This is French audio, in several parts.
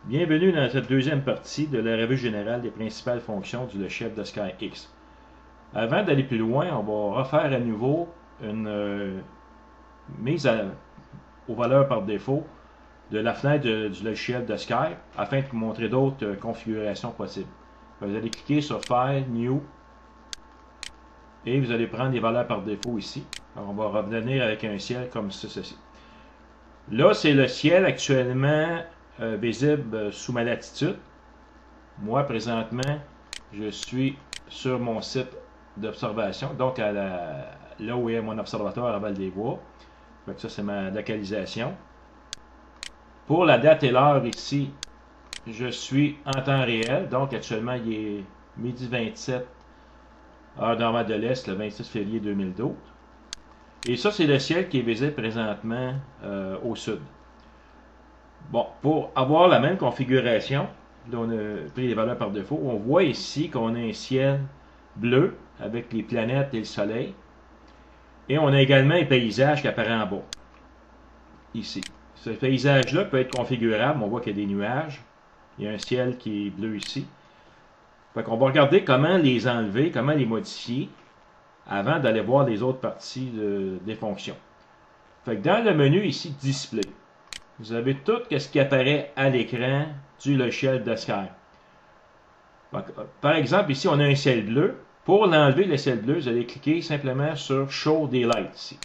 Bienvenue dans cette deuxième partie de la revue générale des principales fonctions du logiciel de SkyX. Avant d'aller plus loin, on va refaire à nouveau une mise aux valeurs par défaut de la fenêtre du logiciel de Sky afin de vous montrer d'autres configurations possibles. Vous allez cliquer sur File, New et vous allez prendre les valeurs par défaut ici. Alors, on va revenir avec un ciel comme ceci. Là, c'est le ciel actuellement visible sous ma latitude. Moi, présentement, je suis sur mon site d'observation, donc là où est mon observatoire à Val-des-Bois. Ça, c'est ma localisation. Pour la date et l'heure ici, je suis en temps réel, donc actuellement, il est midi 27, heure normale de l'Est, le 26 février 2012. Et ça, c'est le ciel qui est visible présentement au sud. Bon, pour avoir la même configuration, là on a pris les valeurs par défaut, on voit ici qu'on a un ciel bleu avec les planètes et le soleil. Et on a également un paysage qui apparaît en bas, ici. Ce paysage-là peut être configurable, on voit qu'il y a des nuages. Il y a un ciel qui est bleu ici. Fait qu'on va regarder comment les enlever, comment les modifier, avant d'aller voir les autres parties des fonctions. Fait que dans le menu ici, Display, vous avez tout ce qui apparaît à l'écran du logiciel de Sky. Par exemple, ici, on a un ciel bleu. Pour l'enlever, le ciel bleu, vous allez cliquer simplement sur Show Daylight ici.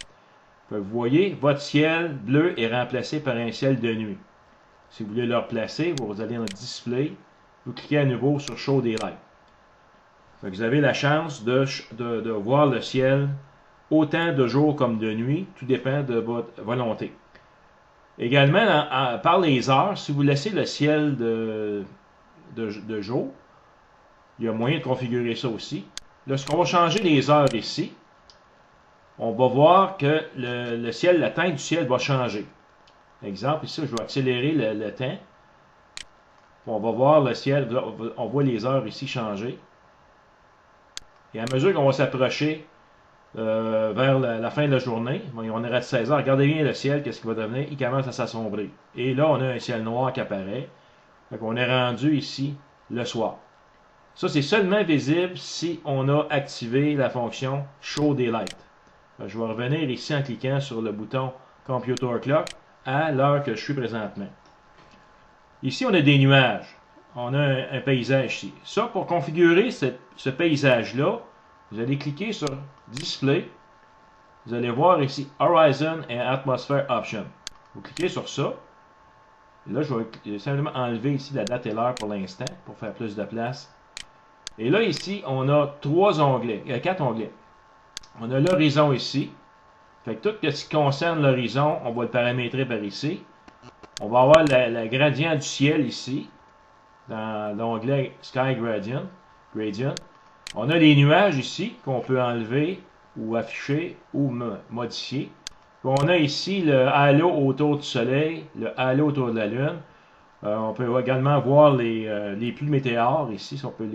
Vous voyez, votre ciel bleu est remplacé par un ciel de nuit. Si vous voulez le replacer, vous allez dans Display, vous cliquez à nouveau sur Show Daylight. Vous avez la chance de voir le ciel autant de jour comme de nuit, tout dépend de votre volonté. Également, par les heures, si vous laissez le ciel de jour, il y a moyen de configurer ça aussi. Lorsqu'on va changer les heures ici, on va voir que le ciel, la teinte du ciel va changer. Exemple, ici, je vais accélérer le temps. On va voir le ciel, on voit les heures ici changer. Et à mesure qu'on va s'approcher vers la fin de la journée, on est à 16 heures, regardez bien le ciel, qu'est-ce qu'il va devenir, il commence à s'assombrir. Et là, on a un ciel noir qui apparaît. Donc, on est rendu ici le soir. Ça, c'est seulement visible si on a activé la fonction Show Daylight. Je vais revenir ici en cliquant sur le bouton Computer Clock à l'heure que je suis présentement. Ici, on a des nuages. On a un paysage ici. Ça, pour configurer ce paysage-là, vous allez cliquer sur Display. Vous allez voir ici Horizon and Atmosphere Option. Vous cliquez sur ça. Là, je vais simplement enlever ici la date et l'heure pour l'instant, pour faire plus de place. Et là, ici, on a quatre onglets. On a l'horizon ici. Fait que tout ce qui concerne l'horizon, on va le paramétrer par ici. On va avoir le gradient du ciel ici, dans l'onglet Sky Gradient. On a les nuages ici, qu'on peut enlever ou afficher ou modifier. Puis on a ici le halo autour du soleil, le halo autour de la lune. On peut également voir les pluies météores ici, si on peut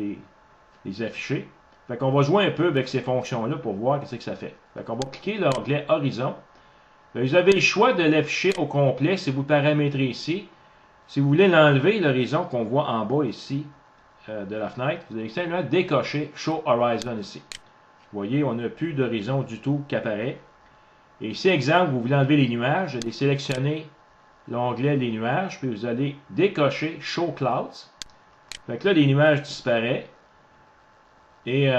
les afficher. Fait qu'on va jouer un peu avec ces fonctions-là pour voir ce que ça fait. Fait qu'on va cliquer l'onglet Horizon. Vous avez le choix de l'afficher au complet si vous paramétrez ici. Si vous voulez l'enlever, l'horizon qu'on voit en bas ici de la fenêtre, vous allez simplement décocher Show Horizon ici. Vous voyez, on n'a plus d'horizon du tout qui apparaît. Et ici, exemple, vous voulez enlever les nuages, vous allez sélectionner l'onglet des nuages, puis vous allez décocher Show Clouds. Fait que là, les nuages disparaissent. Et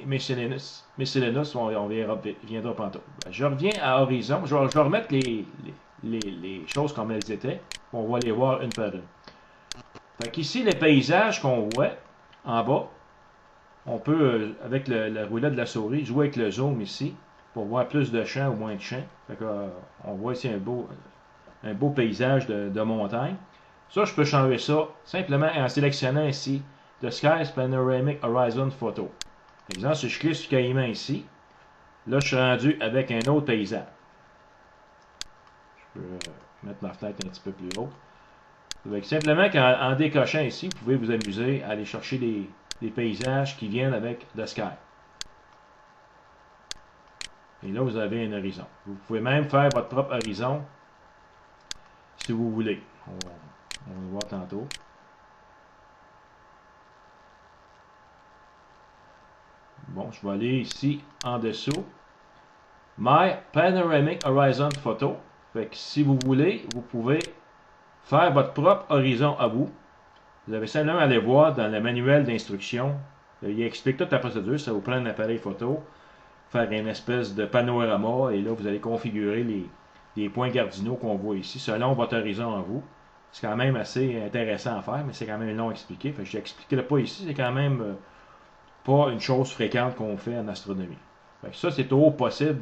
Miscellaneous, on viendra tantôt. Je reviens à Horizon. Je vais remettre les choses comme elles étaient. On va les voir une par une. Fait qu'ici, les paysages qu'on voit en bas, on peut, avec la roulette de la souris, jouer avec le zoom ici pour voir plus de champs ou moins de champs. Fait que, on voit ici un beau paysage de montagne. Ça, je peux changer ça simplement en sélectionnant ici The Sky's Panoramic Horizon Photo. Par exemple, si je clique sur Caïman ici, là, je suis rendu avec un autre paysage. Je peux mettre ma fenêtre un petit peu plus haut. Donc, simplement qu'en décochant ici, vous pouvez vous amuser à aller chercher des paysages qui viennent avec The Sky. Et là, vous avez un horizon. Vous pouvez même faire votre propre horizon si vous voulez. On va le voir tantôt. Bon, je vais aller ici en dessous. My Panoramic Horizon Photo. Fait que si vous voulez, vous pouvez faire votre propre horizon à vous. Vous avez simplement à aller voir dans le manuel d'instruction. Il explique toute la procédure. Ça vous prend un appareil photo, faire une espèce de panorama, et là, vous allez configurer les points cardinaux qu'on voit ici, selon votre horizon à vous. C'est quand même assez intéressant à faire, mais c'est quand même long à expliquer. Fait que je n'expliquerai pas ici. C'est quand même pas une chose fréquente qu'on fait en astronomie. Fait que ça, c'est au possible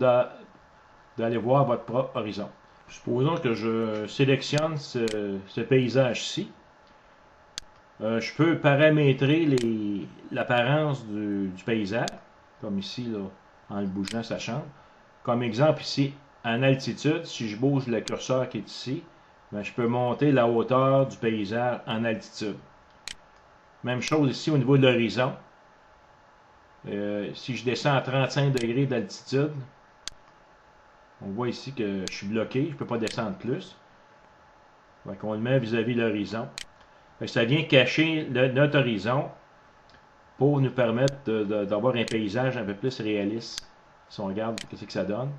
d'aller voir votre propre horizon. Supposons que je sélectionne ce paysage-ci. Je peux paramétrer l'apparence du paysage, comme ici, là, en le bougeant, ça change. Comme exemple ici, en altitude, si je bouge le curseur qui est ici, ben, je peux monter la hauteur du paysage en altitude. Même chose ici au niveau de l'horizon. Si je descends à 35 degrés d'altitude, on voit ici que je suis bloqué, je ne peux pas descendre plus. Donc on le met vis-à-vis de l'horizon. Ça vient cacher notre horizon pour nous permettre d'avoir un paysage un peu plus réaliste. Si on regarde, qu'est-ce que ça donne?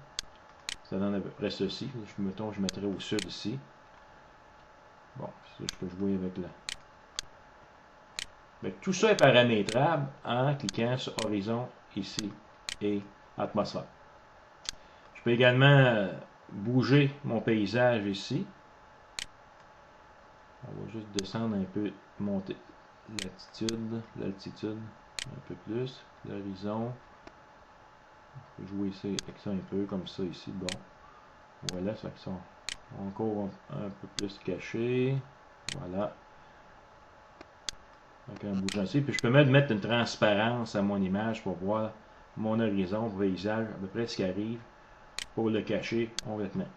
Ça donne à peu près ceci. Je mettrai au sud ici. Bon, ça, je peux jouer avec là. Tout ça est paramétrable en cliquant sur horizon ici et atmosphère. Je peux également bouger mon paysage ici. On va juste descendre un peu, monter l'altitude un peu plus, l'horizon. On peut jouer ici, avec ça un peu comme ça ici. Bon, voilà, ça sont encore un peu plus caché. Voilà. Donc en bougeant ici, puis je peux même mettre une transparence à mon image pour voir mon horizon, mon paysage, à peu près ce qui arrive, pour le cacher complètement.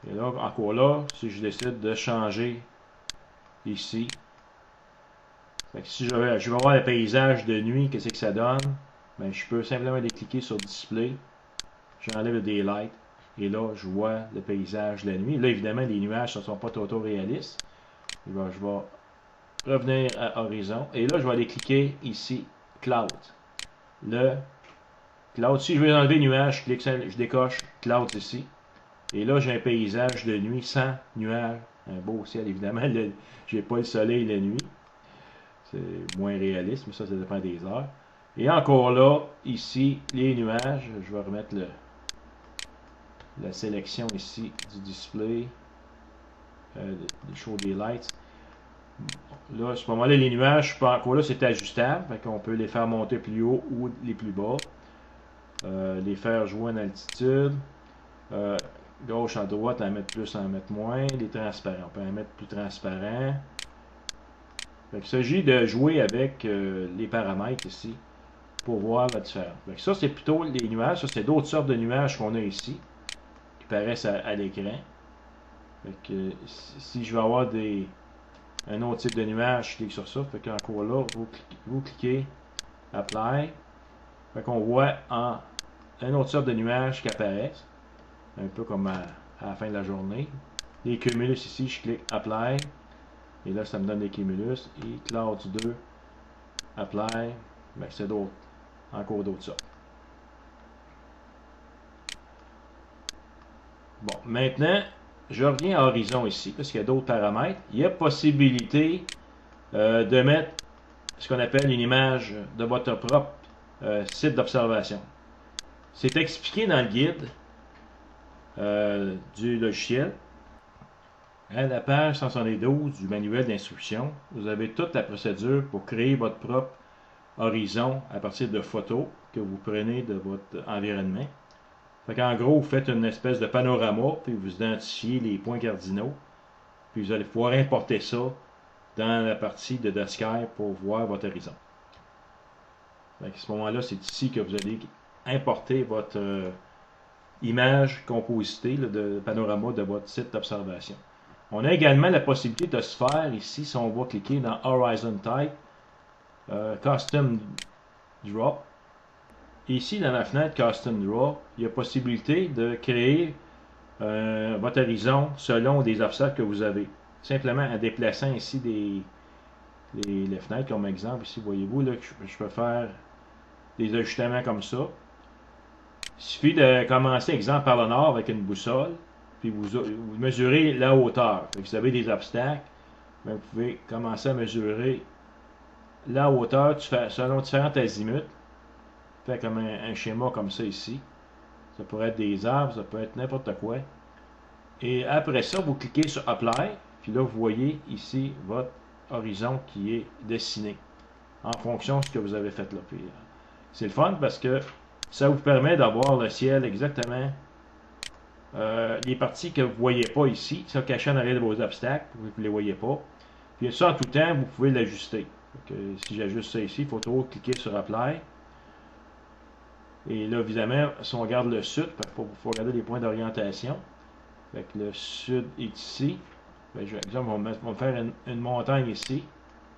Et là, encore là, si je décide de changer ici, fait que si je vais voir le paysage de nuit, qu'est-ce que ça donne? Ben, je peux simplement aller cliquer sur Display, j'enlève le Daylight, et là, je vois le paysage de la nuit. Là, évidemment, les nuages ne sont pas totalement réalistes. Je vais revenir à Horizon, et là, je vais aller cliquer ici, Cloud. Le Cloud, si je veux enlever nuages, je décoche Cloud ici. Et là, j'ai un paysage de nuit sans nuages. Un beau ciel, évidemment. J'ai pas le soleil la nuit. C'est moins réaliste, mais ça dépend des heures. Et encore là, ici, les nuages. Je vais remettre la sélection ici du display. Du show des lights. Là, à ce moment-là, les nuages, encore là, c'est ajustable. Fait qu'on peut les faire monter plus haut ou les plus bas. Les faire jouer en altitude. Gauche à droite, en mettre plus, en mettre moins. Les transparents, on peut en mettre plus transparent. Il s'agit de jouer avec les paramètres ici pour voir la différence. Ça, c'est plutôt les nuages. Ça, c'est d'autres sortes de nuages qu'on a ici qui paraissent à l'écran. Si je veux avoir un autre type de nuage, je clique sur ça. Encore là, vous cliquez Apply. On voit un autre sorte de nuages qui apparaissent. Un peu comme à la fin de la journée. Les cumulus ici, je clique Apply. Et là, ça me donne des cumulus. Et Cloud 2, Apply. C'est encore d'autres sortes. Bon, maintenant, je reviens à Horizon ici, parce qu'il y a d'autres paramètres. Il y a possibilité de mettre ce qu'on appelle une image de votre propre site d'observation. C'est expliqué dans le guide du logiciel. À la page 172 du manuel d'instruction, vous avez toute la procédure pour créer votre propre horizon à partir de photos que vous prenez de votre environnement. En gros, vous faites une espèce de panorama, puis vous identifiez les points cardinaux, puis vous allez pouvoir importer ça dans la partie de The Sky pour voir votre horizon. À ce moment-là, c'est ici que vous allez importer votre image compositée de panorama de votre site d'observation. On a également la possibilité de se faire ici, si on va cliquer dans Horizon Type, Custom Draw. Ici, dans la fenêtre Custom Draw, il y a possibilité de créer votre horizon selon des obstacles que vous avez. simplement en déplaçant ici les fenêtres, comme exemple, ici, voyez-vous, là, je peux faire des ajustements comme ça. Il suffit de commencer, exemple, par le nord avec une boussole, puis vous mesurez la hauteur. Donc, vous avez des obstacles, mais vous pouvez commencer à mesurer la hauteur selon différents azimuts. Fait comme un schéma comme ça ici. Ça pourrait être des arbres, ça peut être n'importe quoi. Et après ça, vous cliquez sur Apply, puis là, vous voyez ici votre horizon qui est dessiné en fonction de ce que vous avez fait là. C'est le fun parce que ça vous permet d'avoir le ciel exactement les parties que vous ne voyez pas ici, ça caché en arrière de vos obstacles, vous ne les voyez pas. Puis ça, en tout temps, vous pouvez l'ajuster. Si j'ajuste ça ici, il faut toujours cliquer sur Apply. Et là, évidemment, si on regarde le sud, il faut regarder les points d'orientation. Le sud est ici. Exemple, on va faire une montagne ici.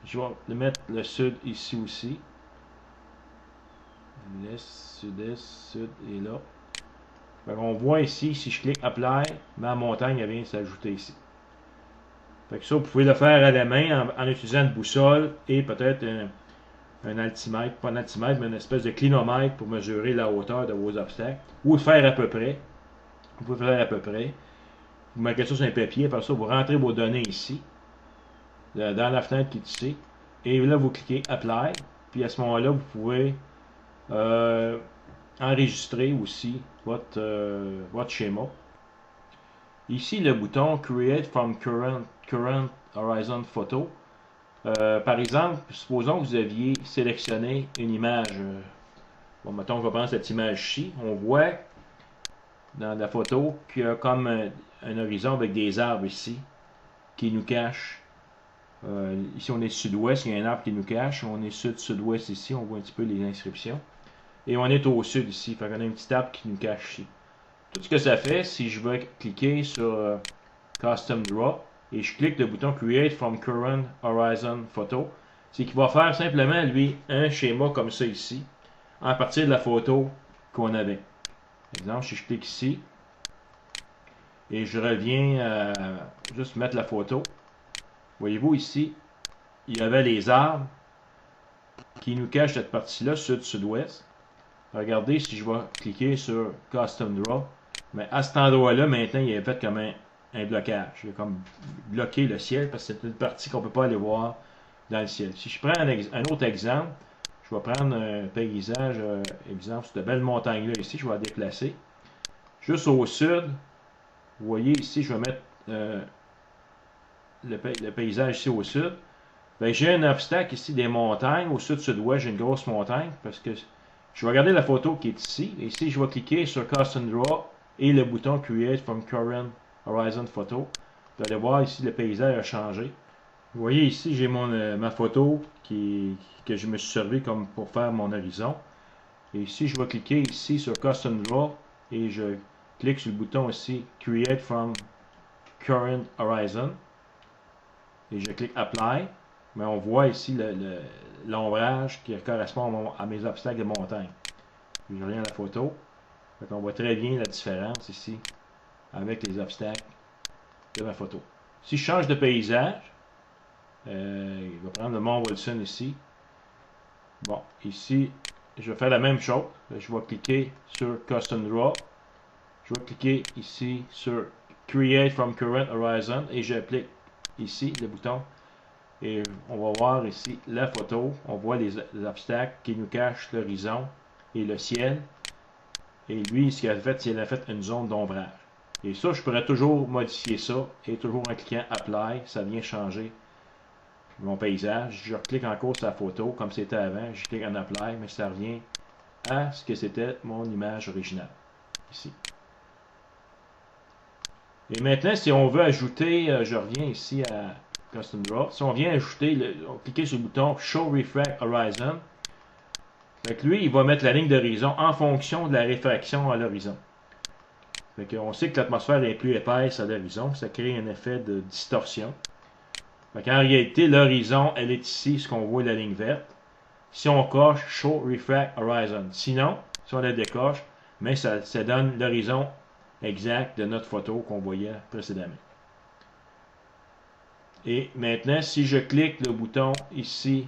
Je vais mettre le sud ici aussi. L'est, sud-est, sud est là. On voit ici, si je clique Apply, ma montagne vient s'ajouter ici. Ça, vous pouvez le faire à la main en utilisant une boussole et peut-être un altimètre, pas un altimètre, mais une espèce de clinomètre pour mesurer la hauteur de vos obstacles. Ou le faire à peu près. Vous pouvez faire à peu près. Vous mettez ça sur un papier, après ça, vous rentrez vos données ici, dans la fenêtre qui est ici. Et là, vous cliquez Apply. Puis à ce moment-là, vous pouvez enregistrer aussi votre schéma. Ici, le bouton Create from Current Horizon Photo. Par exemple, supposons que vous aviez sélectionné une image. Bon, mettons qu'on va prendre cette image-ci. On voit dans la photo qu'il y a comme un horizon avec des arbres ici qui nous cachent. Ici, on est sud-ouest, il y a un arbre qui nous cache. On est sud-sud-ouest ici, on voit un petit peu les inscriptions. Et on est au sud ici, fait qu'on a un petit arbre qui nous cache ici. Tout ce que ça fait, si je vais cliquer sur Custom Draw et je clique le bouton Create from Current Horizon Photo, c'est qu'il va faire simplement, lui, un schéma comme ça ici, à partir de la photo qu'on avait. Par exemple, si je clique ici, et je reviens à juste mettre la photo, voyez-vous ici, il y avait les arbres qui nous cachent cette partie-là, sud-sud-ouest. Regardez si je vais cliquer sur Custom Draw, mais à cet endroit-là, maintenant, il est fait comme un blocage. Il a comme bloqué le ciel parce que c'est une partie qu'on ne peut pas aller voir dans le ciel. Si je prends un autre exemple, je vais prendre un paysage, exemple, cette belle montagne-là ici, je vais la déplacer. Juste au sud, vous voyez ici, je vais mettre le paysage ici au sud. Ben, j'ai un obstacle ici des montagnes. Au sud-sud-ouest, j'ai une grosse montagne parce que je vais regarder la photo qui est ici. Et ici, je vais cliquer sur Custom Draw et le bouton Create from Current Horizon Photo. Vous allez voir ici, le paysage a changé. Vous voyez ici, j'ai ma photo que je me suis servi comme pour faire mon horizon. Et ici, je vais cliquer ici sur Custom Draw et je clique sur le bouton ici Create from Current Horizon. Et je clique Apply. Mais on voit ici l'ombrage qui correspond à mes obstacles de montagne. Je reviens à la photo. Donc on voit très bien la différence ici avec les obstacles de ma photo. Si je change de paysage, il va prendre le mont Wilson ici. Bon, ici, je vais faire la même chose. Je vais cliquer sur Custom Draw. Je vais cliquer ici sur Create from Current Horizon et j'applique ici le bouton. Et on va voir ici la photo. On voit les obstacles qui nous cachent l'horizon et le ciel. Et lui, ce qu'il a fait, c'est qu'il a fait une zone d'ombrage. Et ça, je pourrais toujours modifier ça. Et toujours en cliquant Apply, ça vient changer mon paysage. Je reclique encore sur la photo comme c'était avant. Je clique en Apply, mais ça revient à ce que c'était mon image originale. Ici. Et maintenant, si on veut ajouter, je reviens ici à Custom Draw. Si on vient ajouter, on clique sur le bouton Show Refract Horizon. Fait que lui, il va mettre la ligne d'horizon en fonction de la réfraction à l'horizon. On sait que l'atmosphère est plus épaisse à l'horizon. Ça crée un effet de distorsion. En réalité, l'horizon, elle est ici, ce qu'on voit la ligne verte. Si on coche Show Refract Horizon. Sinon, si on la décoche, mais ça donne l'horizon exact de notre photo qu'on voyait précédemment. Et maintenant, si je clique le bouton ici,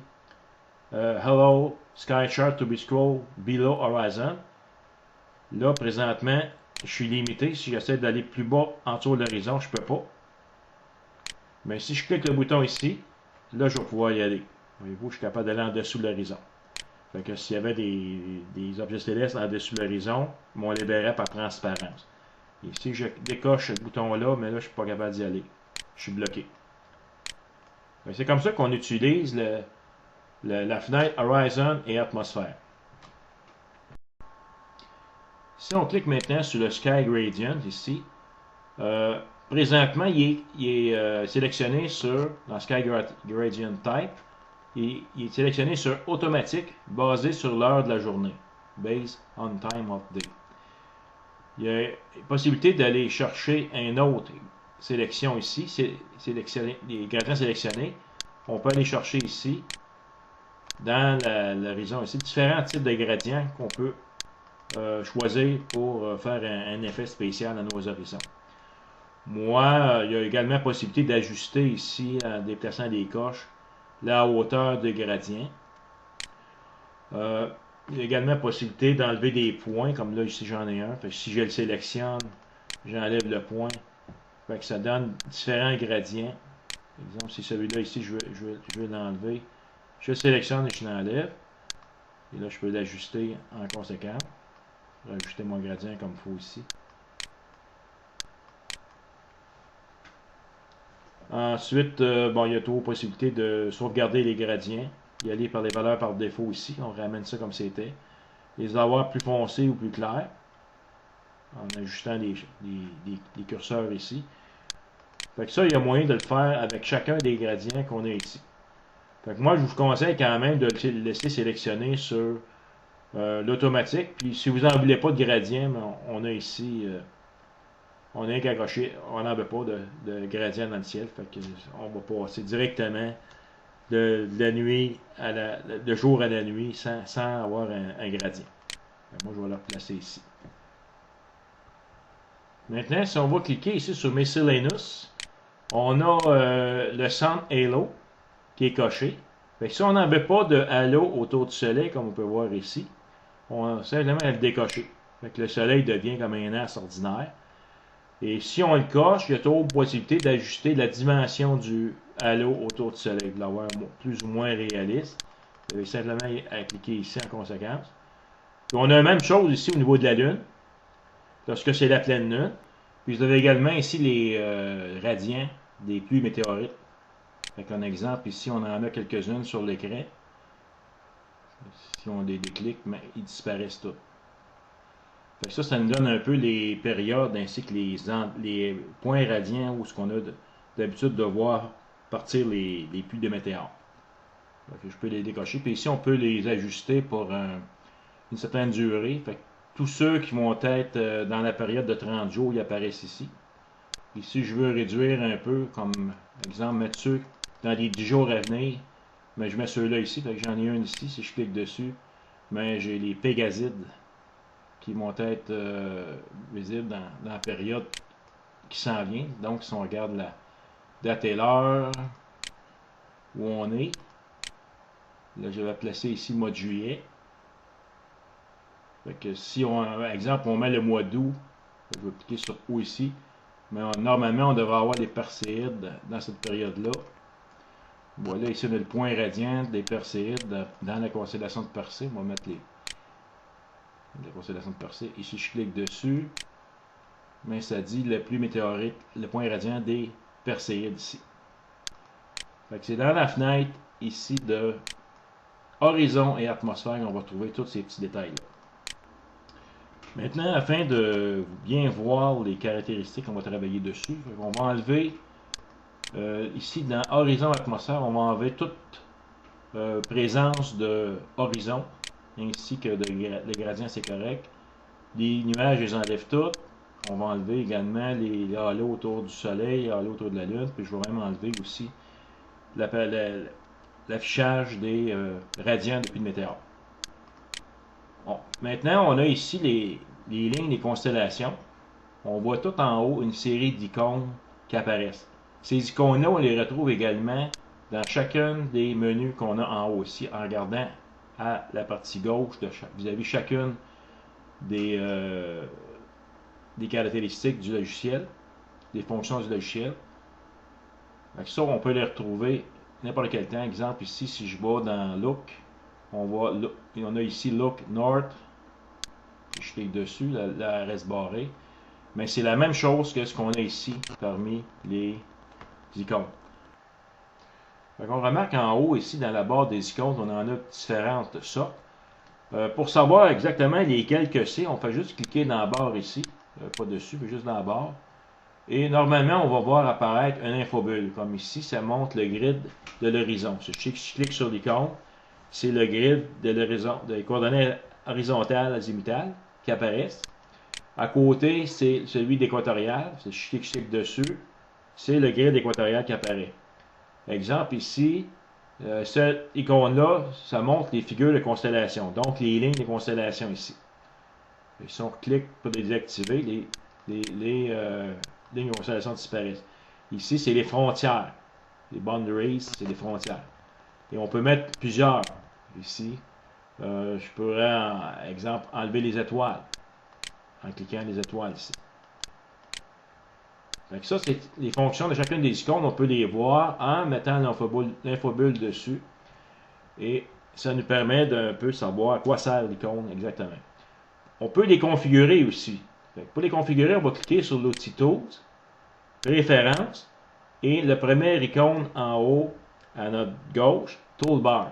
Hello, Sky Chart to be scrolled below horizon, là, présentement, je suis limité. Si j'essaie d'aller plus bas en dessous de l'horizon, je ne peux pas. Mais si je clique le bouton ici, là, je vais pouvoir y aller. Voyez-vous, je suis capable d'aller en dessous de l'horizon. Fait que s'il y avait des objets célestes en dessous de l'horizon, on les verrait par transparence. Et si je décoche ce bouton-là, mais là, je ne suis pas capable d'y aller. Je suis bloqué. C'est comme ça qu'on utilise la fenêtre Horizon et Atmosphère. Si on clique maintenant sur le Sky Gradient ici, présentement, il est sélectionné sur, dans Sky Gradient Type, il est sélectionné sur automatique, basé sur l'heure de la journée. Based on time of day. Il y a possibilité d'aller chercher une autre sélection ici, les gradients sélectionnés. On peut aller chercher ici, dans l'horizon ici, différents types de gradients qu'on peut choisir pour faire un effet spécial à nos horizons. Moi, il y a également possibilité d'ajuster ici, en déplaçant des coches, la hauteur de gradient. Il y a également possibilité d'enlever des points, comme là ici j'en ai un. Fait que si je le sélectionne, j'enlève le point. Fait que ça donne différents gradients. Par exemple, si celui-là ici, je veux l'enlever. Je le sélectionne et je l'enlève. Et là, je peux l'ajuster en conséquence. Je vais ajuster mon gradient comme il faut ici. Ensuite, bon, il y a toujours possibilité de sauvegarder les gradients. Y aller par les valeurs par défaut ici. On ramène ça comme c'était. Les avoir plus foncés ou plus clairs. En ajustant les curseurs ici. Fait que ça, il y a moyen de le faire avec chacun des gradients qu'on a ici. Fait que moi, je vous conseille quand même de le laisser sélectionner sur l'automatique. Puis si vous n'en voulez pas de gradient, on a ici, on a qu'à cocher, on n'en veut pas de gradient dans le ciel. Fait que on va passer directement de la nuit de jour à la nuit sans avoir un gradient. Moi, je vais le replacer ici. Maintenant, si on va cliquer ici sur Miscellaneous, on a le Sun Halo qui est coché. Fait que si on n'en veut pas de halo autour du soleil, comme on peut voir ici, on va simplement le décocher. Fait que le soleil devient comme un axe ordinaire. Et si on le coche, il y a toujours possibilité d'ajuster la dimension du halo autour du soleil, de l'avoir plus ou moins réaliste. Vous avez simplement à cliquer ici en conséquence. Puis on a la même chose ici au niveau de la Lune, lorsque c'est la pleine Lune. Puis vous avez également ici les radians des pluies météorites. Fait qu'un exemple, ici on en a quelques-unes sur l'écran. Si on les déclique, mais ils disparaissent tous. Fait que ça nous donne un peu les périodes ainsi que les points radiants où ce qu'on a d'habitude de voir partir les pluies de météores. Fait que je peux les décocher. Puis ici, on peut les ajuster pour une certaine durée. Fait que tous ceux qui vont être dans la période de 30 jours, ils apparaissent ici. Ici, je veux réduire un peu, comme exemple, mettre ceux dans les 10 jours à venir. Mais je mets ceux-là ici. Fait que j'en ai un ici. Si je clique dessus, mais j'ai les Pégasides qui vont être visibles dans la période qui s'en vient. Donc, si on regarde la date et l'heure où on est, là, je vais placer ici le mois de juillet. Fait que si, par exemple, on met le mois d'août, je vais cliquer sur août ici, mais normalement, on devrait avoir des perséides dans cette période-là. Voilà, ici, on a le point radiant des perséides dans la constellation de Persée. On va mettre la constellation de Persée. Ici, je clique dessus. Mais ça dit le pluie météorique, le point radiant des Perséides ici. Fait que c'est dans la fenêtre ici de horizon et atmosphère qu'on va trouver tous ces petits détails-là. Maintenant, afin de bien voir les caractéristiques, on va travailler dessus. On va enlever ici dans horizon atmosphère, on va enlever toute présence de horizon ainsi que de gradient, c'est correct. Les nuages, je les enlève toutes. On va enlever également les halos autour du soleil, les halos autour de la lune, puis je vais même enlever aussi l'affichage des radians depuis le météore. Bon. Maintenant, on a ici les lignes des constellations. On voit tout en haut une série d'icônes qui apparaissent. Ces icônes-là, on les retrouve également dans chacun des menus qu'on a en haut ici, en regardant à la partie gauche de vis-à-vis chacune des caractéristiques du logiciel, des fonctions du logiciel. Ça, on peut les retrouver n'importe quel temps. Exemple ici, si je vais dans Look, on a ici Look North. Je clique dessus, la reste barrée. Mais c'est la même chose que ce qu'on a ici parmi les icônes. On remarque en haut ici dans la barre des icônes, on en a différentes sortes. Pour savoir exactement lesquelles que c'est, on fait juste cliquer dans la barre ici, pas dessus, mais juste dans la barre. Et normalement, on va voir apparaître un infobulle. Comme ici, ça montre le grid de l'horizon. Si je clique sur l'icône, c'est le grid de l'horizon, des coordonnées horizontales, azimutales qui apparaissent. À côté, c'est celui d'équatorial. Si je clique dessus, c'est le grid équatorial qui apparaît. Exemple ici, cette icône-là, ça montre les figures de constellation, donc les lignes de constellation ici. Et si on clique pour les désactiver, les lignes de constellation disparaissent. Ici, c'est les frontières. Les boundaries, c'est les frontières. Et on peut mettre plusieurs. Ici, je pourrais, exemple, enlever les étoiles en cliquant les étoiles ici. Donc ça, c'est les fonctions de chacune des icônes. On peut les voir en mettant l'infobulle dessus. Et ça nous permet d'un peu savoir à quoi sert l'icône exactement. On peut les configurer aussi. Pour les configurer, on va cliquer sur l'outil Tools, Références, et le premier icône en haut à notre gauche, Toolbars.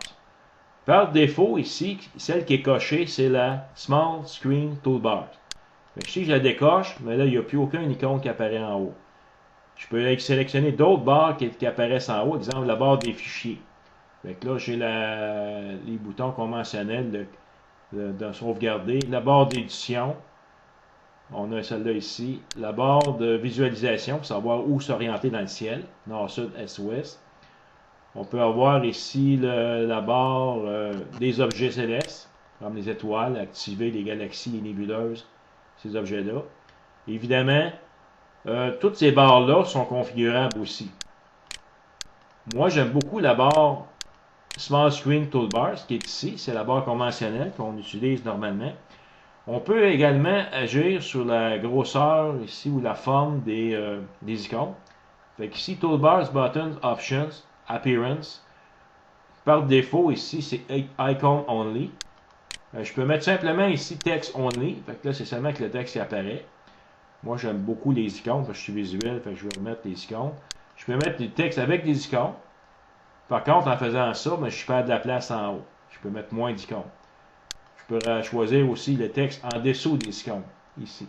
Par défaut, ici, celle qui est cochée, c'est la Small Screen Toolbars. Si je la décoche, mais là, il n'y a plus aucune icône qui apparaît en haut. Je peux sélectionner d'autres barres qui apparaissent en haut, exemple la barre des fichiers. Donc là, j'ai les boutons conventionnels de sauvegarder, la barre d'édition, on a celle-là ici, la barre de visualisation pour savoir où s'orienter dans le ciel, nord, sud, est, ouest. On peut avoir ici la barre des objets célestes, comme les étoiles, activer les galaxies, les nébuleuses, ces objets-là. Évidemment, toutes ces barres-là sont configurables aussi. Moi, j'aime beaucoup la barre Small Screen Toolbars, qui est ici. C'est la barre conventionnelle qu'on utilise normalement. On peut également agir sur la grosseur ici ou la forme des icônes. Fait qu'ici, Toolbars, Buttons, Options, Appearance. Par défaut, ici, c'est Icon Only. Je peux mettre simplement ici Text Only. Fait que là, c'est seulement que le texte qui apparaît. Moi, j'aime beaucoup les icônes parce que je suis visuel. Fait que je vais remettre les icônes. Je peux mettre du texte avec des icônes. Par contre, en faisant ça, je suis pas de la place en haut. Je peux mettre moins d'icônes. Je peux choisir aussi le texte en dessous des icônes, ici.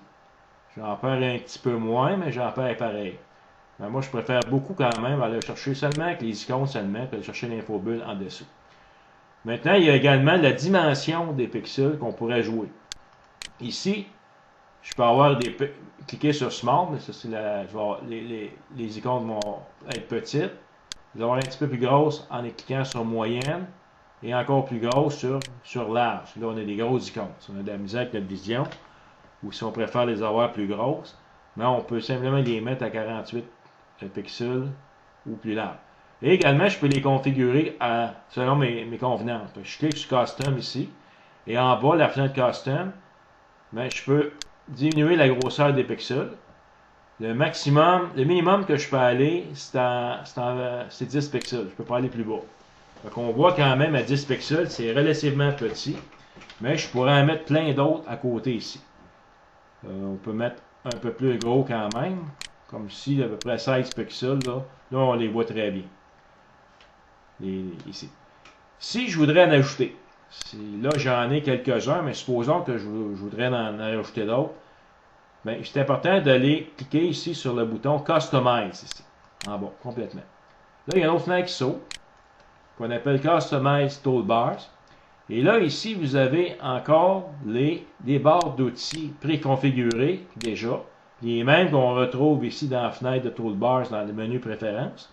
J'en perds un petit peu moins, mais j'en perds pareil. Mais moi, je préfère beaucoup quand même aller chercher seulement avec les icônes seulement, puis aller chercher l'infobulle en dessous. Maintenant, il y a également la dimension des pixels qu'on pourrait jouer. Ici, je peux avoir cliquer sur Small, mais ça c'est les icônes vont être petites. Ils vont être un petit peu plus grosses en cliquant sur Moyenne et encore plus grosses sur Large. Là, on a des grosses icônes. Si on a de la misère avec notre vision, ou si on préfère les avoir plus grosses, mais on peut simplement les mettre à 48 pixels ou plus large. Et également, je peux les configurer selon mes convenances. Je clique sur Custom ici, et en bas, la fenêtre Custom, je peux diminuer la grosseur des pixels. Le minimum que je peux aller, c'est 10 pixels. Je ne peux pas aller plus bas. Donc on voit quand même à 10 pixels, c'est relativement petit, mais je pourrais en mettre plein d'autres à côté ici. On peut mettre un peu plus gros quand même, comme ici, à peu près 16 pixels. Là on les voit très bien. Ici. Si je voudrais en ajouter, là j'en ai quelques-uns, mais supposons que je voudrais en ajouter d'autres, c'est important d'aller cliquer ici sur le bouton Customize, ici, en bas, complètement. Là, il y a une autre fenêtre qui s'ouvre, qu'on appelle Customize Toolbars. Et là, ici, vous avez encore des barres d'outils préconfigurées, déjà, les mêmes qu'on retrouve ici dans la fenêtre de Toolbars, dans le menu Préférences.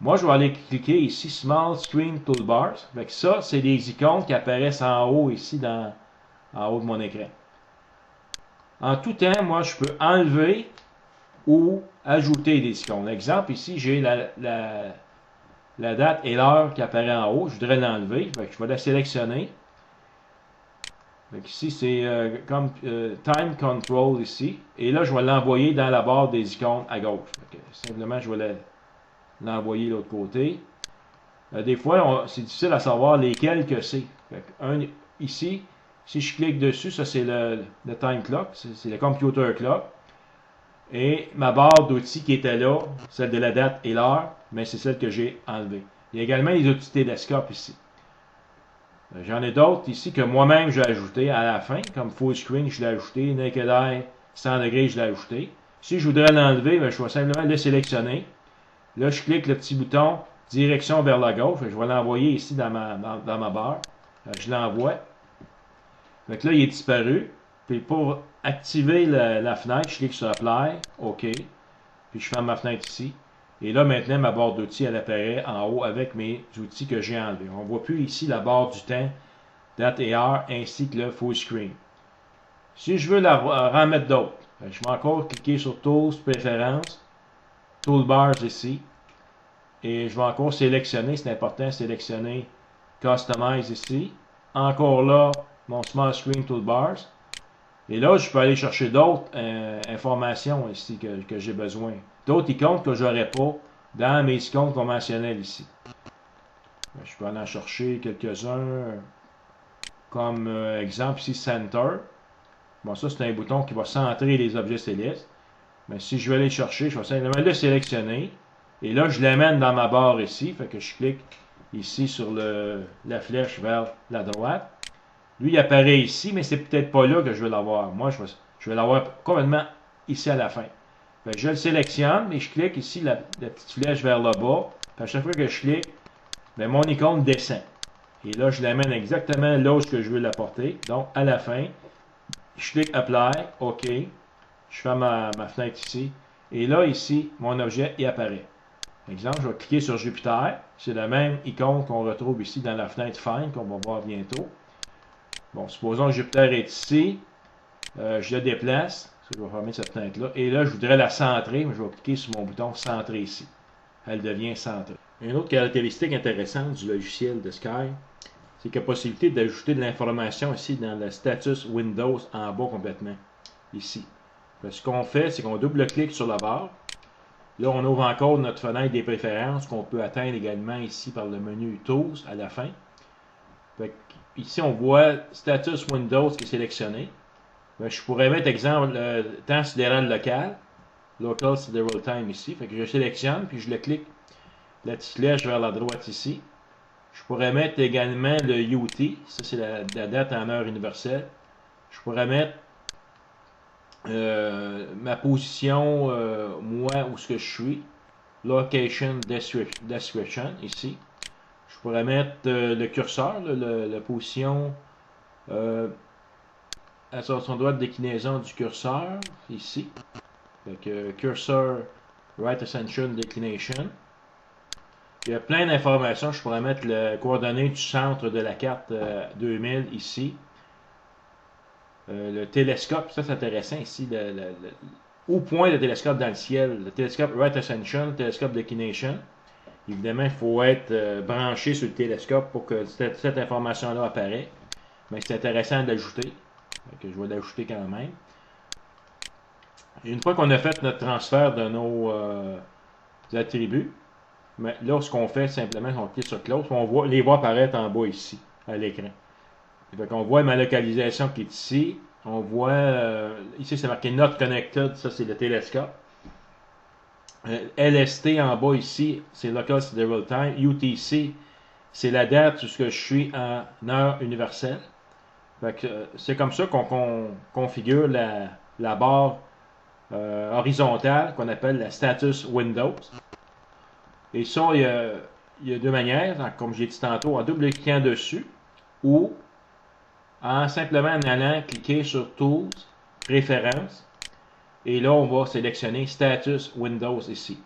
Moi, je vais aller cliquer ici, Small Screen Toolbars. Ça, c'est des icônes qui apparaissent en haut, ici, en haut de mon écran. En tout temps, moi, je peux enlever ou ajouter des icônes. Exemple, ici, j'ai la date et l'heure qui apparaît en haut. Je voudrais l'enlever. Je vais la sélectionner. Donc ici, c'est comme Time Control ici. Et là, je vais l'envoyer dans la barre des icônes à gauche. Simplement, je vais l'envoyer de l'autre côté. Des fois, c'est difficile à savoir lesquels que c'est. Ici, si je clique dessus, ça c'est le Time Clock, c'est le Computer Clock. Et ma barre d'outils qui était là, celle de la date et l'heure, mais c'est celle que j'ai enlevée. Il y a également les outils télescope ici. J'en ai d'autres ici que moi-même j'ai ajouté à la fin, comme Full Screen, je l'ai ajouté, Naked Eye, 100 degrés, je l'ai ajouté. Si je voudrais l'enlever, je vais simplement le sélectionner. Là, je clique le petit bouton direction vers la gauche. Je vais l'envoyer ici dans ma barre. Je l'envoie. Donc là, il est disparu. Puis pour activer la fenêtre, je clique sur Apply, OK. Puis je ferme ma fenêtre ici. Et là, maintenant, ma barre d'outils, elle apparaît en haut avec mes outils que j'ai enlevés. On ne voit plus ici la barre du temps, date et heure, ainsi que le full screen. Si je veux la remettre d'autres, je vais encore cliquer sur Tools, Préférences, Toolbars ici. Et je vais encore sélectionner, c'est important, sélectionner Customize ici. Encore là, mon Small Screen Toolbars. Et là, je peux aller chercher d'autres informations ici que j'ai besoin. D'autres icônes que je n'aurais pas dans mes icônes conventionnelles ici. Je peux aller en chercher quelques-uns. Comme exemple ici, Center. Bon, ça, c'est un bouton qui va centrer les objets célestes. Mais si je vais aller chercher, je vais simplement le sélectionner. Et là, je l'amène dans ma barre ici. Fait que je clique ici sur la flèche vers la droite. Lui, il apparaît ici, mais c'est peut-être pas là que je veux l'avoir. Moi, je vais l'avoir complètement ici à la fin. Fait que je le sélectionne et je clique ici la petite flèche vers le bas. Puis à chaque fois que je clique, bien, mon icône descend. Et là, je l'amène exactement là où je veux l'apporter. Donc, à la fin, je clique Apply, OK. Je ferme ma fenêtre ici. Et là, ici, mon objet y apparaît. Exemple, je vais cliquer sur Jupiter. C'est la même icône qu'on retrouve ici dans la fenêtre Find qu'on va voir bientôt. Bon, supposons que Jupiter est ici. Je le déplace. Je vais fermer cette fenêtre-là. Et là, je voudrais la centrer. Mais je vais cliquer sur mon bouton Centrer ici. Elle devient centrée. Une autre caractéristique intéressante du logiciel de Sky, c'est qu'il y a possibilité d'ajouter de l'information ici dans le status Windows en bas complètement. Ici. Ce qu'on fait, c'est qu'on double-clique sur la barre. Là, on ouvre encore notre fenêtre des préférences qu'on peut atteindre également ici par le menu Tools à la fin. Ici, on voit Status Windows qui est sélectionné. Je pourrais mettre, exemple, le temps sidéral local. Local Sideral Time ici. Fait que je sélectionne, puis je le clique la petite flèche vers la droite ici. Je pourrais mettre également le UT. Ça, c'est la date en heure universelle. Je pourrais mettre ma position, moi, où ce que je suis. Location Description, ici. Je pourrais mettre le curseur, la position à son droit de déclinaison du curseur, ici. Donc, Cursor Right Ascension Declination. Il y a plein d'informations. Je pourrais mettre les coordonnées du centre de la carte 2000 ici. Le télescope, ça c'est intéressant ici. Où pointe le télescope dans le ciel? Le télescope Right Ascension, le télescope Declination. Évidemment, il faut être branché sur le télescope pour que cette information-là apparaisse. Mais c'est intéressant d'ajouter. Je vais l'ajouter quand même. Et une fois qu'on a fait notre transfert de nos attributs, mais là, ce qu'on fait simplement, on clique sur Close, on les voit apparaître en bas ici, à l'écran. On voit ma localisation qui est ici. On voit, ici c'est marqué Not Connected, ça c'est le télescope. LST en bas ici, c'est Local Sideral Time. UTC, c'est la date où je suis en heure universelle. C'est comme ça qu'on configure la barre horizontale qu'on appelle la Status Windows. Et ça, il y a deux manières, comme j'ai dit tantôt, en double-cliquant dessus ou en simplement en allant cliquer sur Tools, Préférences. Et là, on va sélectionner Status Windows ici.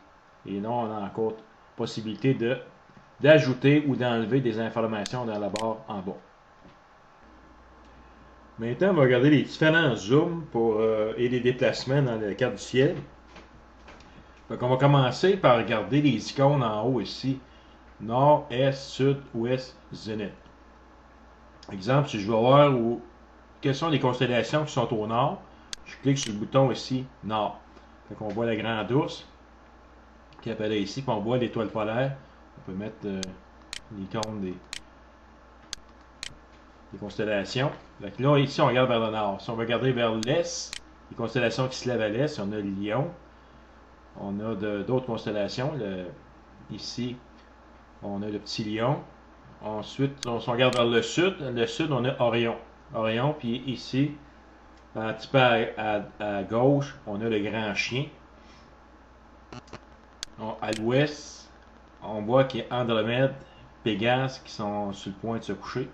Et là, on a encore possibilité d'ajouter ou d'enlever des informations dans la barre en bas. Maintenant, on va regarder les différents zooms et les déplacements dans la carte du ciel. Donc, on va commencer par regarder les icônes en haut ici. Nord, Est, Sud, Ouest, Zénith. Exemple, si je veux voir quelles sont les constellations qui sont au nord, je clique sur le bouton ici, Nord. Donc, on voit la Grande Ourse qui apparaît ici, puis on voit l'étoile polaire. On peut mettre l'icône des constellations. Donc là, ici, on regarde vers le nord. Si on veut regarder vers l'est, les constellations qui se lèvent à l'est, on a le Lion. On a d'autres constellations. Ici, on a le petit Lion. Ensuite, si on regarde vers le sud, on a Orion. Orion, puis ici, un petit peu à gauche, on a le Grand Chien. À l'ouest, on voit qu'il y a Andromède, Pégase qui sont sur le point de se coucher.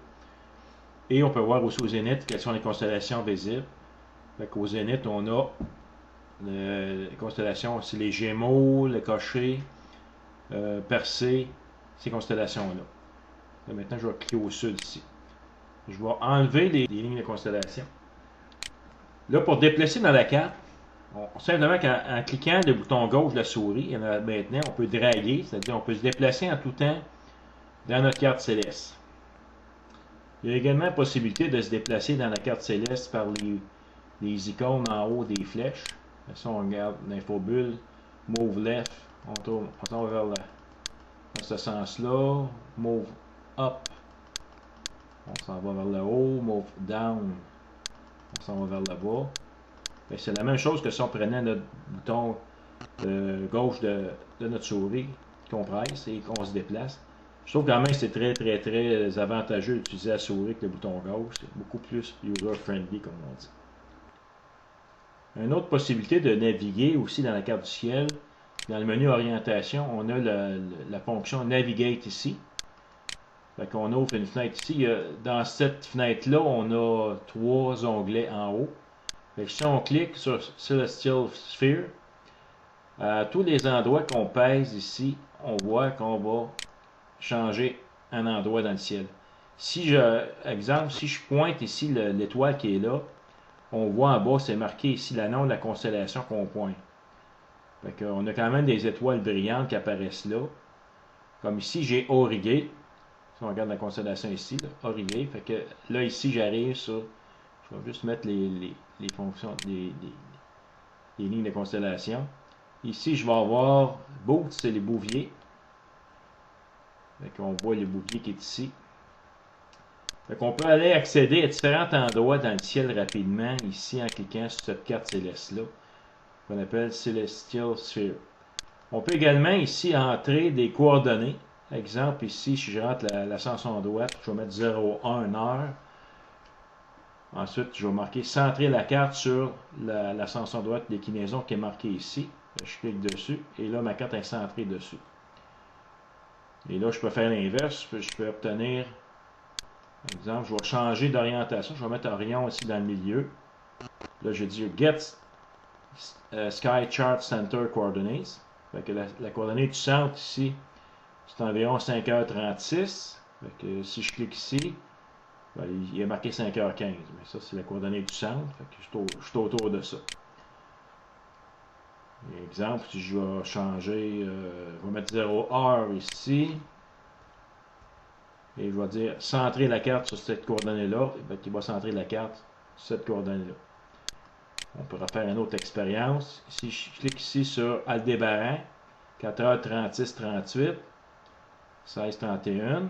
Et on peut voir aussi au zénith quelles sont les constellations visibles. Au zénith, on a les constellations, aussi les Gémeaux, le Cocher, Persée, ces constellations-là. Maintenant, je vais cliquer au sud ici. Je vais enlever les lignes de constellation. Là, pour déplacer dans la carte, simplement en cliquant le bouton gauche de la souris, et maintenant, on peut draguer, c'est-à-dire on peut se déplacer en tout temps dans notre carte céleste. Il y a également la possibilité de se déplacer dans la carte céleste par les icônes en haut des flèches. Ça, on regarde l'infobulle, move left, on tourne vers dans ce sens-là, move up, on s'en va vers le haut, move down, on s'en va vers le bas. C'est la même chose que si on prenait notre bouton gauche de notre souris qu'on presse et qu'on se déplace. Je trouve quand même que c'est très avantageux d'utiliser la souris que le bouton gauche. C'est beaucoup plus user-friendly, comme on dit. Une autre possibilité de naviguer aussi dans la carte du ciel, dans le menu orientation, on a la fonction Navigate ici. On ouvre une fenêtre ici. Dans cette fenêtre-là, on a 3 onglets en haut. Si on clique sur Celestial Sphere, à tous les endroits qu'on pèse ici, on voit qu'on va changer un endroit dans le ciel. Si je pointe ici l'étoile qui est là, on voit en bas, c'est marqué ici le nom de la constellation qu'on pointe. On a quand même des étoiles brillantes qui apparaissent là. Comme ici, j'ai Aurigae. Si on regarde la constellation ici, Aurigae. Là, ici, j'arrive sur... Je vais juste mettre les fonctions, les lignes de constellation. Ici, je vais avoir Boot, c'est les bouviers. On voit le bouvier qui est ici. On peut aller accéder à différents endroits dans le ciel rapidement, ici, en cliquant sur cette carte céleste-là, qu'on appelle Celestial Sphere. On peut également ici entrer des coordonnées. Exemple, ici, si je rentre l'ascension droite, je vais mettre 0,1 heure. Ensuite, je vais marquer centrer la carte sur l'ascension droite de déclinaison qui est marquée ici. Je clique dessus et là, ma carte est centrée dessus. Et là, je peux faire l'inverse. Je peux obtenir, par exemple, je vais changer d'orientation. Je vais mettre Orion ici dans le milieu. Là, je dis Get Sky Chart Center Coordinates. La coordonnée du centre ici, c'est environ 5h36. Si je clique ici, il est marqué 5h15. Mais ça, c'est la coordonnée du centre. Je suis autour de ça. Exemple, si je vais changer, je vais mettre 0h ici. Et je vais dire centrer la carte sur cette coordonnée-là. Qui va centrer la carte sur cette coordonnée-là. On pourra faire une autre expérience. Ici, je clique ici sur Aldébaran. 4h36, 38. 16, 31.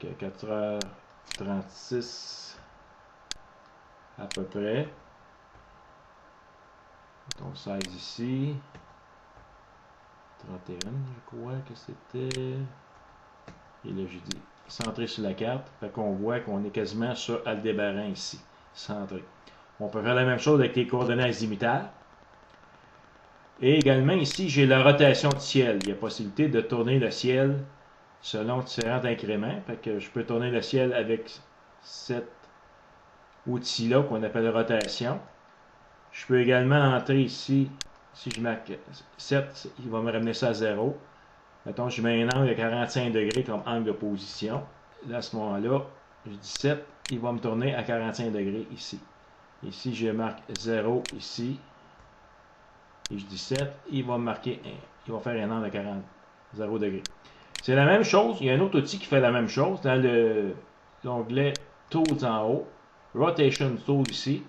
4h36 à peu près. Donc 16 ici. 31, je crois que c'était. Et là, j'ai dit centré sur la carte. On voit qu'on est quasiment sur Aldébaran ici. Centré. On peut faire la même chose avec les coordonnées azimutales. Et également ici, j'ai la rotation du ciel. Il y a possibilité de tourner le ciel selon différents incréments. Je peux tourner le ciel avec cet outil-là qu'on appelle rotation. Je peux également entrer ici. Si je marque 7, il va me ramener ça à 0. Mettons, je mets un angle de 45 degrés comme angle de position. Là, à ce moment-là, je dis 7, il va me tourner à 45 degrés ici. Ici, je marque 0 ici. et je dis 7, il va marquer, il va faire un angle de 40, 0 degré. C'est la même chose, il y a un autre outil qui fait la même chose dans l'onglet Tools en haut, Rotation Tool ici.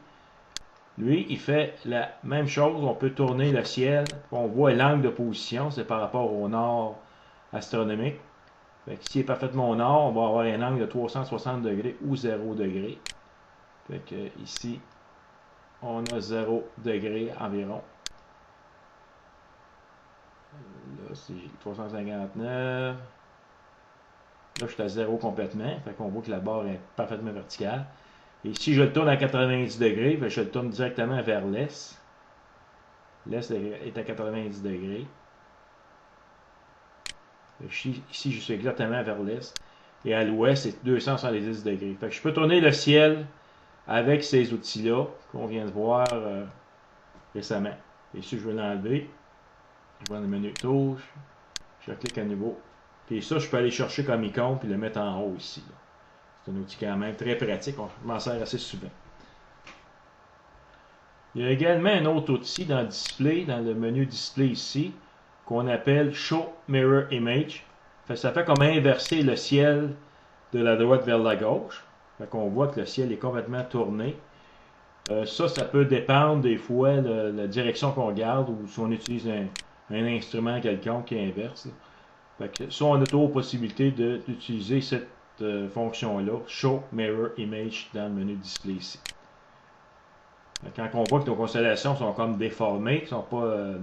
Lui, il fait la même chose, on peut tourner le ciel, on voit l'angle de position, c'est par rapport au nord astronomique. Fait que s'il est parfaitement au nord, on va avoir un angle de 360 degrés ou 0 degré. Fait que ici, on a 0 degré environ. Là, c'est 359. Là, je suis à 0 complètement. Fait qu'on voit que la barre est parfaitement verticale. Et si je le tourne à 90 degrés, je le tourne directement vers l'est. L'est est à 90 degrés. Ici, je suis exactement vers l'est. Et à l'ouest, c'est 270 degrés. Fait que je peux tourner le ciel avec ces outils-là qu'on vient de voir récemment. Et si je veux l'enlever, je vais dans le menu touche, je clique à nouveau. Puis ça, je peux aller chercher comme icône puis le mettre en haut ici. C'est un outil quand même très pratique. Je m'en sers assez souvent. Il y a également un autre outil dans le display, dans le menu display ici, qu'on appelle Show Mirror Image. Ça fait comme inverser le ciel de la droite vers la gauche. Fait qu'on voit que le ciel est complètement tourné. Ça peut dépendre des fois de la direction qu'on garde ou si on utilise un instrument quelconque qui inverse. Fait que ça, on a toujours possibilité d'utiliser cette fonction-là, Show Mirror Image, dans le menu display ici. Quand on voit que nos constellations sont comme déformées, ne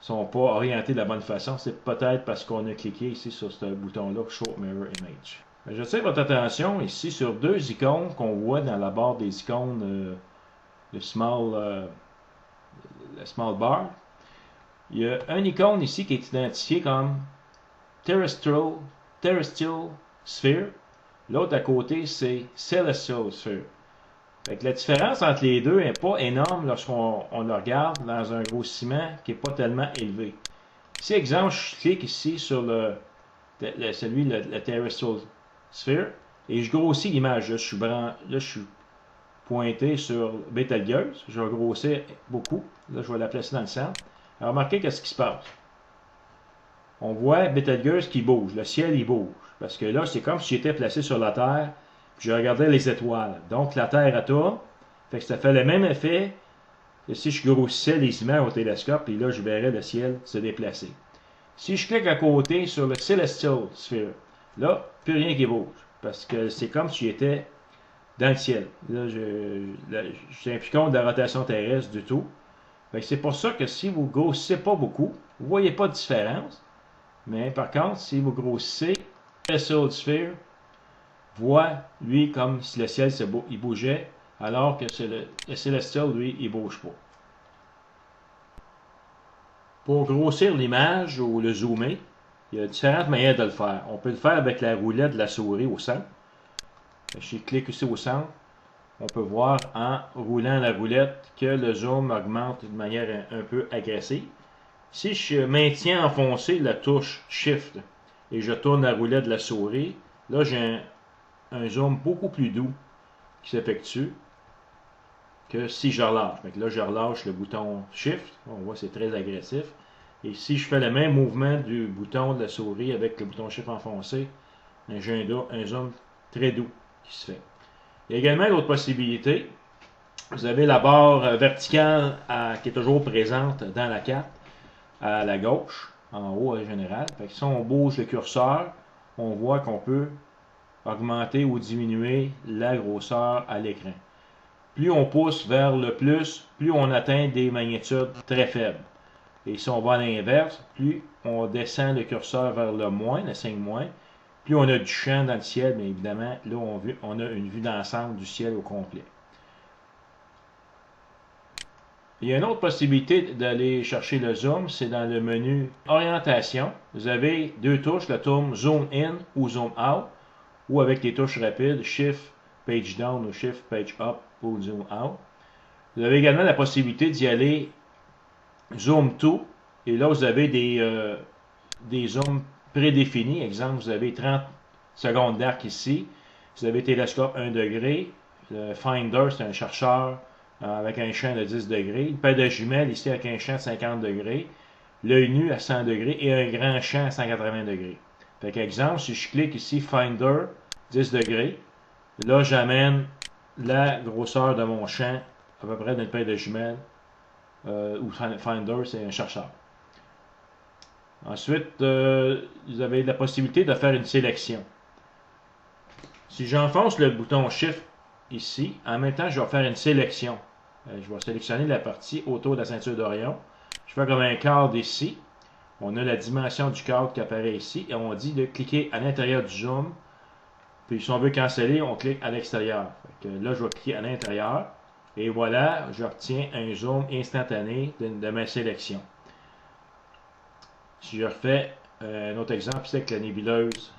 sont pas orientées de la bonne façon, c'est peut-être parce qu'on a cliqué ici sur ce bouton-là, Show Mirror Image. J'attire votre attention ici sur deux icônes qu'on voit dans la barre des icônes, le small bar. Il y a une icône ici qui est identifiée comme Terrestrial Sphere. L'autre à côté, c'est Celestial Sphere. Fait que la différence entre les deux n'est pas énorme lorsqu'on le regarde dans un grossissement qui n'est pas tellement élevé. Si, exemple, je clique ici sur le Terrestrial Sphere et je grossis l'image. Là, je suis pointé sur Betelgeuse. Je vais grossir beaucoup. Là, je vais la placer dans le centre. Alors, remarquez qu'est-ce qui se passe. On voit Betelgeuse qui bouge. Le ciel, il bouge. Parce que là, c'est comme si j'étais placé sur la Terre. Puis je regardais les étoiles. Donc, la Terre elle tourne. Fait que ça fait le même effet que si je grossissais les images au télescope. Et là, je verrais le ciel se déplacer. Si je clique à côté sur le Celestial Sphere, là, plus rien qui bouge. Parce que c'est comme si j'étais dans le ciel. Là, je tiens plus compte de la rotation terrestre du tout. C'est pour ça que si vous grossissez pas beaucoup, vous ne voyez pas de différence. Mais par contre, si vous grossissez, le Celestial Sphere voit, lui, comme si le ciel il bougeait, alors que le Celestial, lui, il ne bouge pas. Pour grossir l'image ou le zoomer, il y a différentes manières de le faire. On peut le faire avec la roulette de la souris au centre. Je clique ici au centre. On peut voir en roulant la roulette que le zoom augmente de manière un peu agressive. Si je maintiens enfoncé la touche Shift et je tourne la roulette de la souris, là j'ai un zoom beaucoup plus doux qui s'effectue que si je relâche. Donc là, je relâche le bouton Shift. On voit que c'est très agressif. Et si je fais le même mouvement du bouton de la souris avec le bouton Shift enfoncé, j'ai un zoom très doux qui se fait. Il y a également d'autres possibilités. Vous avez la barre verticale qui est toujours présente dans la carte, à la gauche, en haut en général. Fait que si on bouge le curseur, on voit qu'on peut augmenter ou diminuer la grosseur à l'écran. Plus on pousse vers le plus, plus on atteint des magnitudes très faibles. Et si on va à l'inverse, plus on descend le curseur vers le moins, le signe moins, plus on a du champ dans le ciel, mais évidemment, là, on a une vue d'ensemble du ciel au complet. Il y a une autre possibilité d'aller chercher le zoom, c'est dans le menu Orientation. Vous avez deux touches, le touche Zoom In ou Zoom Out, ou avec les touches rapides, Shift Page Down ou Shift Page Up ou Zoom Out. Vous avez également la possibilité d'y aller Zoom To, et là, vous avez des zooms prédéfinis. Exemple, vous avez 30 secondes d'arc ici. Vous avez télescope 1 degré. Le Finder, c'est un chercheur avec un champ de 10 degrés, une paire de jumelles ici avec un champ de 50 degrés, l'œil nu à 100 degrés et un grand champ à 180 degrés. Fait qu'exemple, si je clique ici Finder 10 degrés, là j'amène la grosseur de mon champ à peu près d'une paire de jumelles, ou Finder c'est un chercheur. Ensuite, vous avez la possibilité de faire une sélection. Si j'enfonce le bouton Shift ici, en même temps je vais faire une sélection. Je vais sélectionner la partie autour de la ceinture d'Orion. Je fais comme un cadre ici. On a la dimension du cadre qui apparaît ici et on dit de cliquer à l'intérieur du zoom. Puis si on veut canceller, on clique à l'extérieur. Là, je vais cliquer à l'intérieur et voilà, j'obtiens un zoom instantané de ma sélection. Si je refais un autre exemple ici avec la nébuleuse,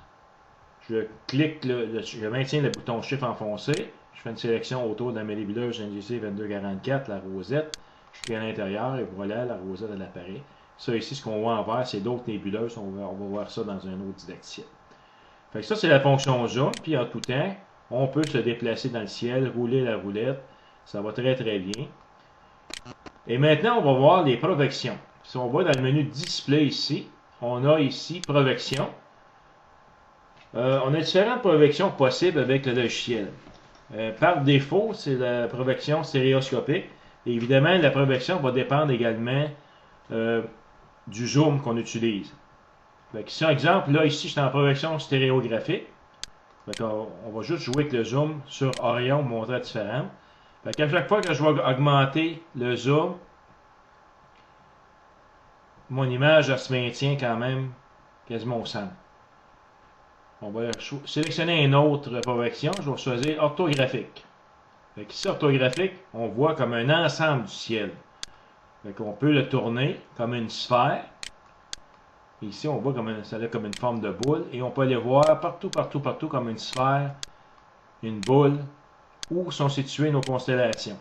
je clique, je maintiens le bouton Shift enfoncé. Je fais une sélection autour de ma nébuleuse NGC 2244, la rosette. Je clique à l'intérieur et voilà, la rosette elle apparaît. Ça ici, ce qu'on voit en vert, c'est d'autres nébuleuses. On va voir ça dans un autre didactile. Fait que ça, c'est la fonction zoom. Puis en tout temps, on peut se déplacer dans le ciel, rouler la roulette. Ça va très très bien. Et maintenant, on va voir les projections. Si on va dans le menu display ici, on a ici projection. On a différentes projections possibles avec le logiciel. Par défaut, c'est la projection stéréoscopique. Et évidemment, la projection va dépendre également du zoom qu'on utilise. Si un exemple, là ici, je suis en projection stéréographique. On va juste jouer avec le zoom sur Orion pour montrer la différence. À chaque fois que je vais augmenter le zoom, mon image elle se maintient quand même quasiment au centre. On va sélectionner une autre projection. Je vais choisir orthographique. Ici, orthographique, on voit comme un ensemble du ciel. On peut le tourner comme une sphère. Ici, on voit ça a comme une forme de boule. Et on peut aller voir partout comme une sphère, une boule, où sont situées nos constellations.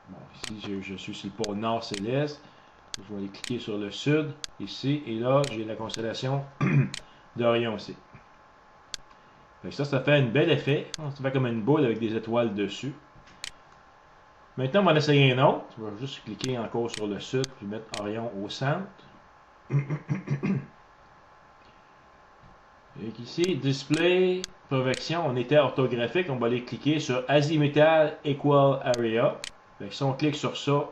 Bon, ici, je suis sur le pôle nord céleste. Je vais aller cliquer sur le sud, ici, et là, j'ai la constellation d'Orion aussi. Ça fait un bel effet. Ça fait comme une boule avec des étoiles dessus. Maintenant, on va en essayer un autre. Je vais juste cliquer encore sur le sud, puis mettre Orion au centre. Et ici, Display, Projection, on était orthographique. On va aller cliquer sur Azimuthal Equal Area. Si on clique sur ça,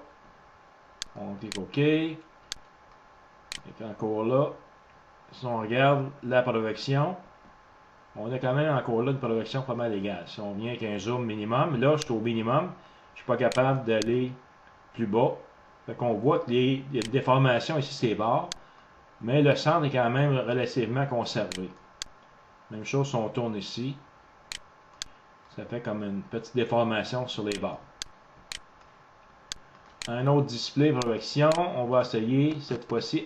on clique OK. Et encore là, si on regarde la projection, on a quand même encore là une projection pas mal égale. Si on vient avec un zoom minimum, là je suis au minimum, je suis pas capable d'aller plus bas. Fait qu'on voit qu'il y a une déformation ici, c'est barres, mais le centre est quand même relativement conservé. Même chose si on tourne ici, ça fait comme une petite déformation sur les barres. Un autre display projection, on va essayer cette fois-ci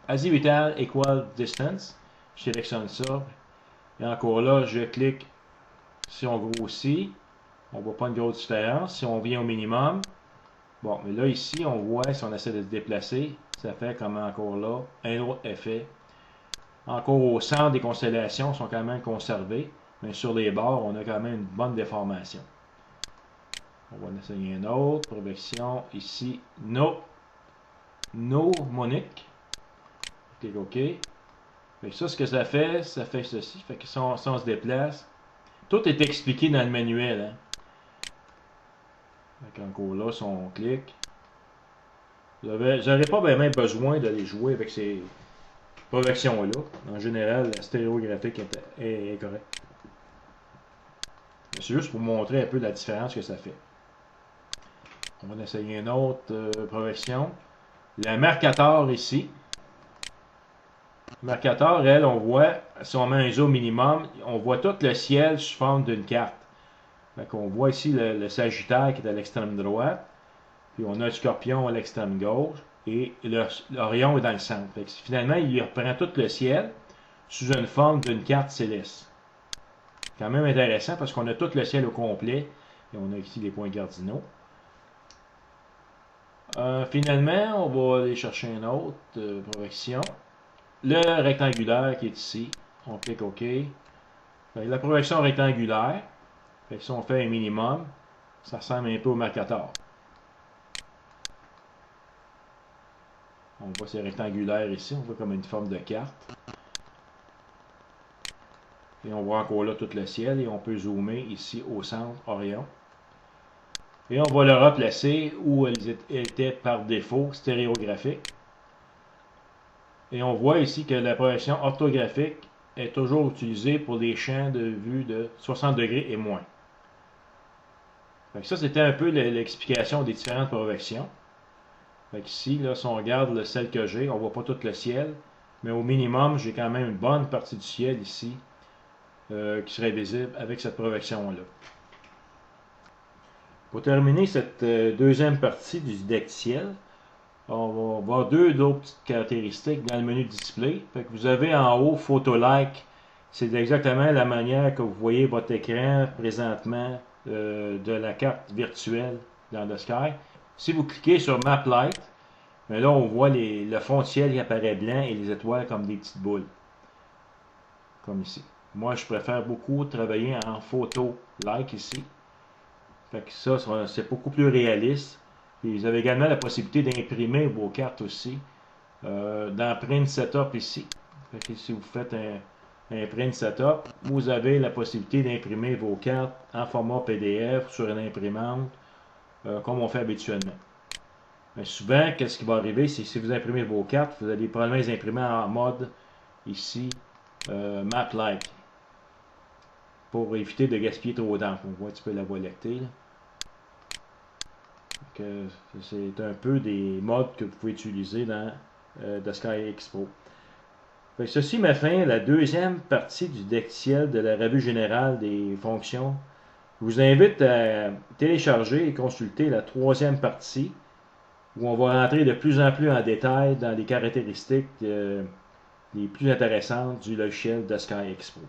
Azimuthal Equal Distance. Je sélectionne ça. Et encore là, je clique. Si on grossit, on ne voit pas une grosse différence. Si on vient au minimum, bon, mais là ici, on voit, si on essaie de se déplacer, ça fait comme encore là, un autre effet. Encore au centre des constellations, sont quand même conservées, mais sur les bords, on a quand même une bonne déformation. On va en essayer une autre projection ici, monique. Clique OK. Fait que ça, ce que ça fait ceci. Fait que si on se déplace, tout est expliqué dans le manuel. Hein. Fait encore là, si on clique, j'aurais pas vraiment besoin d'aller jouer avec ces projections-là. En général, la stéréographique est correcte. C'est juste pour montrer un peu la différence que ça fait. On va essayer une autre projection. La Mercator ici. Mercator, elle, on voit, si on met un zoom minimum, on voit tout le ciel sous forme d'une carte. On voit ici le Sagittaire qui est à l'extrême droite, puis on a le Scorpion à l'extrême gauche, et l'Orion est dans le centre. Finalement, il reprend tout le ciel sous une forme d'une carte céleste. Quand même intéressant parce qu'on a tout le ciel au complet, et on a ici les points cardinaux. Finalement, on va aller chercher une autre projection. Le rectangulaire qui est ici, on clique OK. La projection rectangulaire, si on fait un minimum, ça ressemble un peu au Mercator. On voit c'est rectangulaire ici, on voit comme une forme de carte. Et on voit encore là tout le ciel et on peut zoomer ici au centre Orion. Et on va le replacer où elles étaient par défaut stéréographiques. Et on voit ici que la projection orthographique est toujours utilisée pour des champs de vue de 60 degrés et moins. Ça, c'était un peu l'explication des différentes projections. Ici, là, si on regarde celle que j'ai, on ne voit pas tout le ciel, mais au minimum, j'ai quand même une bonne partie du ciel ici qui serait visible avec cette projection-là. Pour terminer cette deuxième partie du deck ciel, on va voir deux autres petites caractéristiques dans le menu display. Vous avez en haut Photo Like, c'est exactement la manière que vous voyez votre écran présentement de la carte virtuelle dans le Sky. Si vous cliquez sur Map Light, mais là on voit le fond de ciel qui apparaît blanc et les étoiles comme des petites boules. Comme ici. Moi je préfère beaucoup travailler en Photo Like ici. Fait que ça, c'est beaucoup plus réaliste. Puis vous avez également la possibilité d'imprimer vos cartes aussi dans Print Setup ici. Fait que si vous faites un Print Setup, vous avez la possibilité d'imprimer vos cartes en format PDF sur une imprimante comme on fait habituellement. Mais souvent, qu'est-ce qui va arriver, c'est que si vous imprimez vos cartes, vous allez probablement les imprimer en mode ici Map Like pour éviter de gaspiller trop d'encre. On voit un petit peu la voie lactée. C'est un peu des modes que vous pouvez utiliser dans The Sky Expo. Ceci met fin à la deuxième partie du deck ciel de la revue générale des fonctions. Je vous invite à télécharger et consulter la troisième partie où on va rentrer de plus en plus en détail dans les caractéristiques les plus intéressantes du logiciel The Sky Expo.